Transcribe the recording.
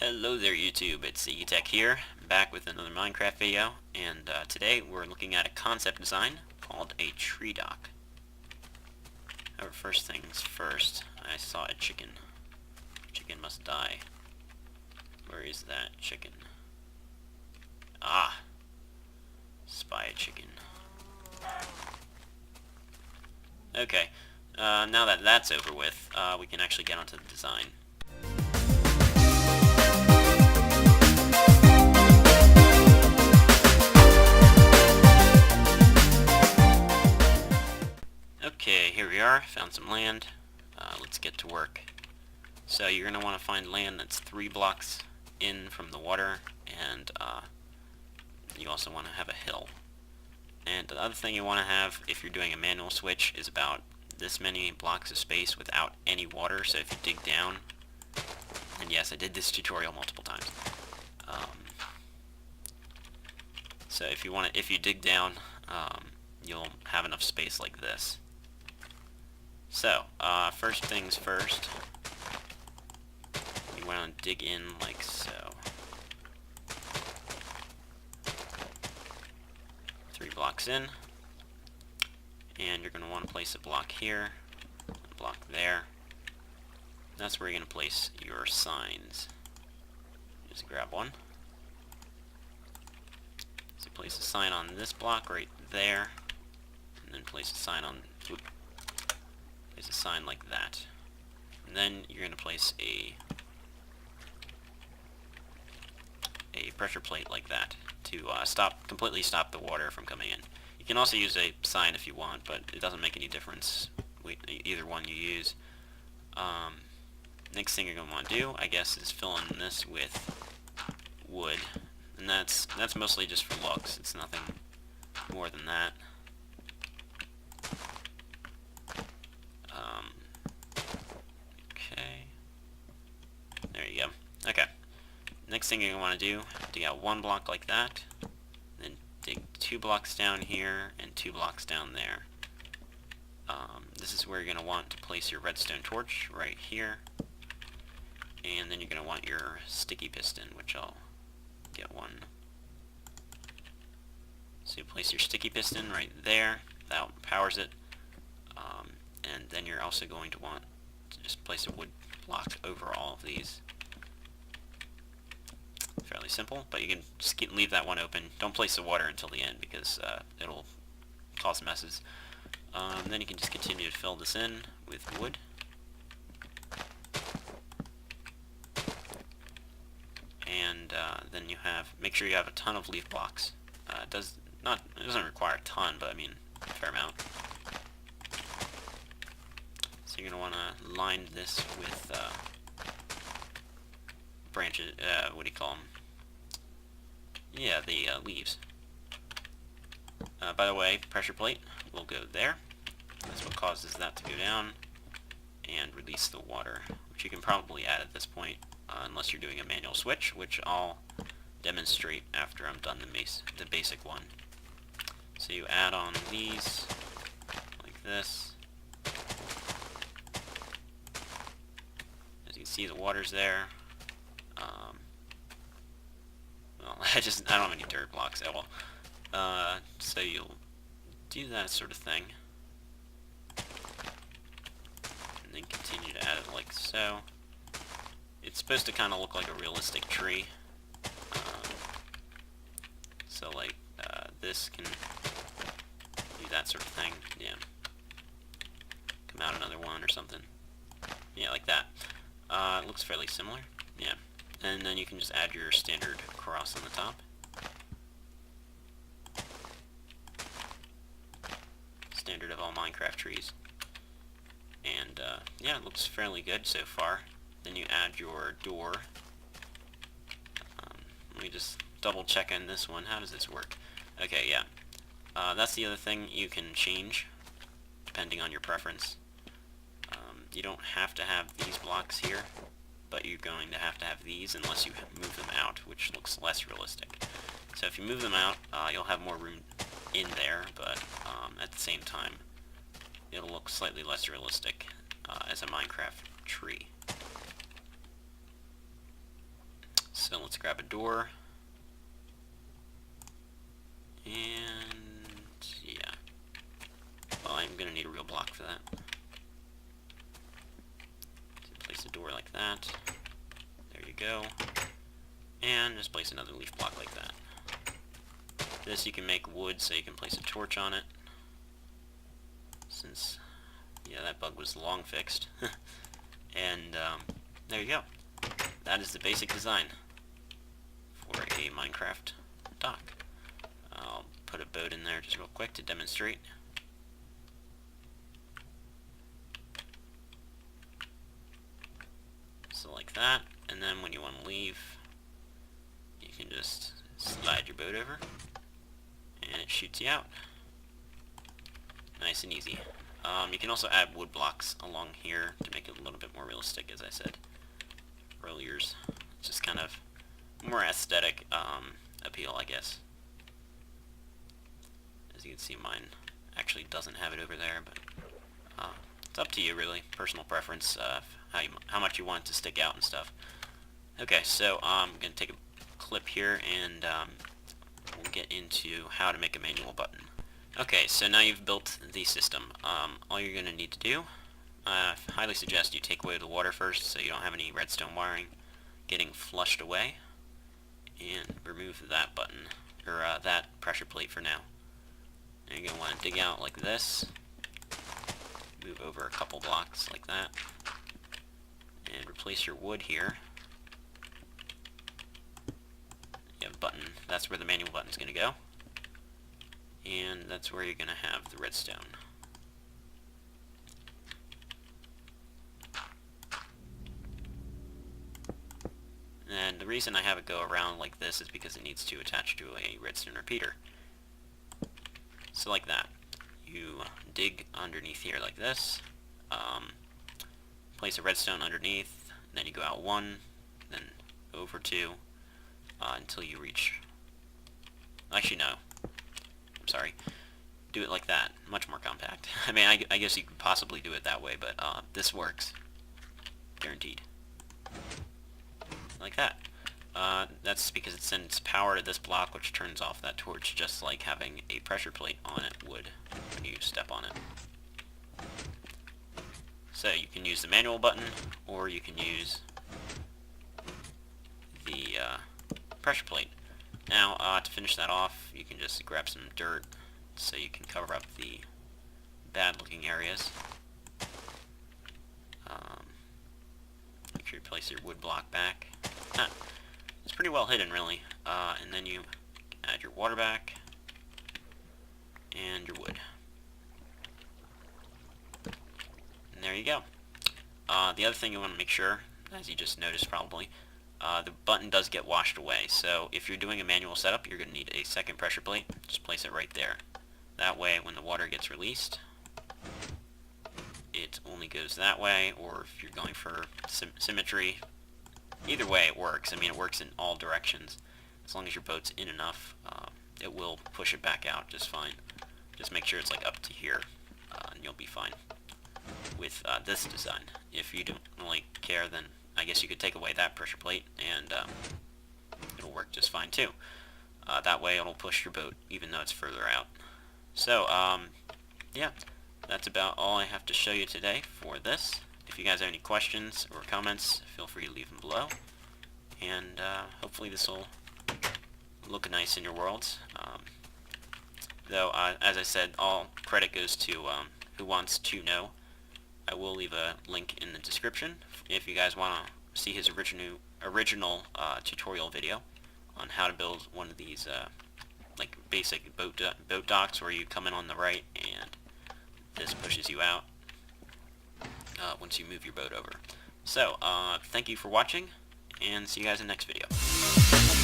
Hello there YouTube, it's Tech here, back with another Minecraft video, and today we're looking at a concept design called a tree dock. However, first things first, I saw a chicken. Chicken must die. Where is that chicken? Ah! Spy a chicken. Okay, now that that's over with, we can actually get onto the design. Okay, here we are, found some land. Let's get to work. So you're going to want to find land that's 3 blocks in from the water, and you also want to have a hill. And the other thing you want to have, if you're doing a manual switch, is about this many blocks of space without any water. So if you dig down, and yes, I did this tutorial multiple times. So if you dig down, you'll have enough space like this. So, first things first, you want to dig in like so. 3 blocks in, and you're going to want to place a block here, a block there. That's where you're going to place your signs. Just grab one. So place a sign on this block right there, and then place a sign on... Place a sign like that. And then you're going to place a pressure plate like that to completely stop the water from coming in. You can also use a sign if you want, but it doesn't make any difference either one you use. Next thing you're going to want to do, I guess, is fill in this with wood, and that's mostly just for looks. It's nothing more than that. Okay. There you go. Okay. Next thing you're going to want to do, dig out 1 block like that, then dig 2 blocks down here and 2 blocks down there. This is where you're going to want to place your redstone torch, right here. And then you're going to want your sticky piston, which I'll get one. So you place your sticky piston right there, that powers it. And then you're also going to want to just place a wood block over all of these. Fairly simple, but you can just leave that one open. Don't place the water until the end because it'll cause messes. Then you can just continue to fill this in with wood. And then you make sure you have a ton of leaf blocks. It doesn't require a ton, but I mean a fair amount. So you're going to want to line this with branches, what do you call them? Yeah, the leaves. By the way, pressure plate will go there. That's what causes that to go down and release the water, which you can probably add at this point, unless you're doing a manual switch, which I'll demonstrate after I'm done the basic one. So you add on these like this. As you can see, the water's there. Well, I don't have any dirt blocks at all. So you'll do that sort of thing. And then continue to add it like so. It's supposed to kind of look like a realistic tree. So like this can do that sort of thing. Yeah. Come out another one or something. Yeah, like that. It looks fairly similar. Yeah. And then you can just add your standard cross on the top. Standard of all Minecraft trees. And yeah, it looks fairly good so far. Then you add your door. Let me just double check on this one. How does this work? Okay, yeah. That's the other thing you can change depending on your preference. You don't have to have these blocks here, but you're going to have these unless you move them out, which looks less realistic. So if you move them out, you'll have more room in there, but at the same time, it'll look slightly less realistic as a Minecraft tree. So let's grab a door. And yeah. Well, I'm gonna need a real block for that. So place a door like that. There you go. And just place another leaf block like that. This you can make wood so you can place a torch on it. Since, yeah, that bug was long fixed. And there you go. That is the basic design for a Minecraft dock. I'll put a boat in there just real quick to demonstrate. So like that, and then when you want to leave, you can just slide your boat over, and it shoots you out. Nice and easy. You can also add wood blocks along here to make it a little bit more realistic, as I said earlier. Just kind of more aesthetic appeal, I guess. As you can see, mine actually doesn't have it over there, but it's up to you, really. Personal preference, how much you want it to stick out and stuff. Okay, so I'm going to take a clip here, and we'll get into how to make a manual button. Okay, so now you've built the system. All you're going to need to do, I highly suggest you take away the water first so you don't have any redstone wiring getting flushed away, and remove that button, or that pressure plate for now. And you're going to want to dig out like this, move over a couple blocks like that, and replace your wood here. You have a button, that's where the manual button is going to go. And that's where you're going to have the redstone. And the reason I have it go around like this is because it needs to attach to a redstone repeater. So like that. You dig underneath here like this, place a redstone underneath, then you go out one, then over two, until you reach... Actually, no. Sorry, do it like that. Much more compact. I mean, I guess you could possibly do it that way, but this works. Guaranteed. Like that. That's because it sends power to this block, which turns off that torch, just like having a pressure plate on it would when you step on it. So you can use the manual button, or you can use the pressure plate. Now, to finish that off, you can just grab some dirt so you can cover up the bad-looking areas. Make sure you place your wood block back. It's pretty well hidden, really. And then you add your water back and your wood. And there you go. The other thing you want to make sure, as you just noticed probably, the button does get washed away, so if you're doing a manual setup, you're going to need a second pressure plate. Just place it right there. That way, when the water gets released, it only goes that way, or if you're going for symmetry, either way it works. I mean, it works in all directions. As long as your boat's in enough, it will push it back out just fine. Just make sure it's like up to here, and you'll be fine with this design. If you don't really care, then I guess you could take away that pressure plate, and it'll work just fine too. That way it'll push your boat even though it's further out. So, yeah, that's about all I have to show you today for this. If you guys have any questions or comments, feel free to leave them below. And hopefully this will look nice in your worlds. Though, as I said, all credit goes to who wants to know. I will leave a link in the description if you guys want to see his original tutorial video on how to build one of these like basic boat docks, where you come in on the right and this pushes you out once you move your boat over. So, thank you for watching, and see you guys in the next video.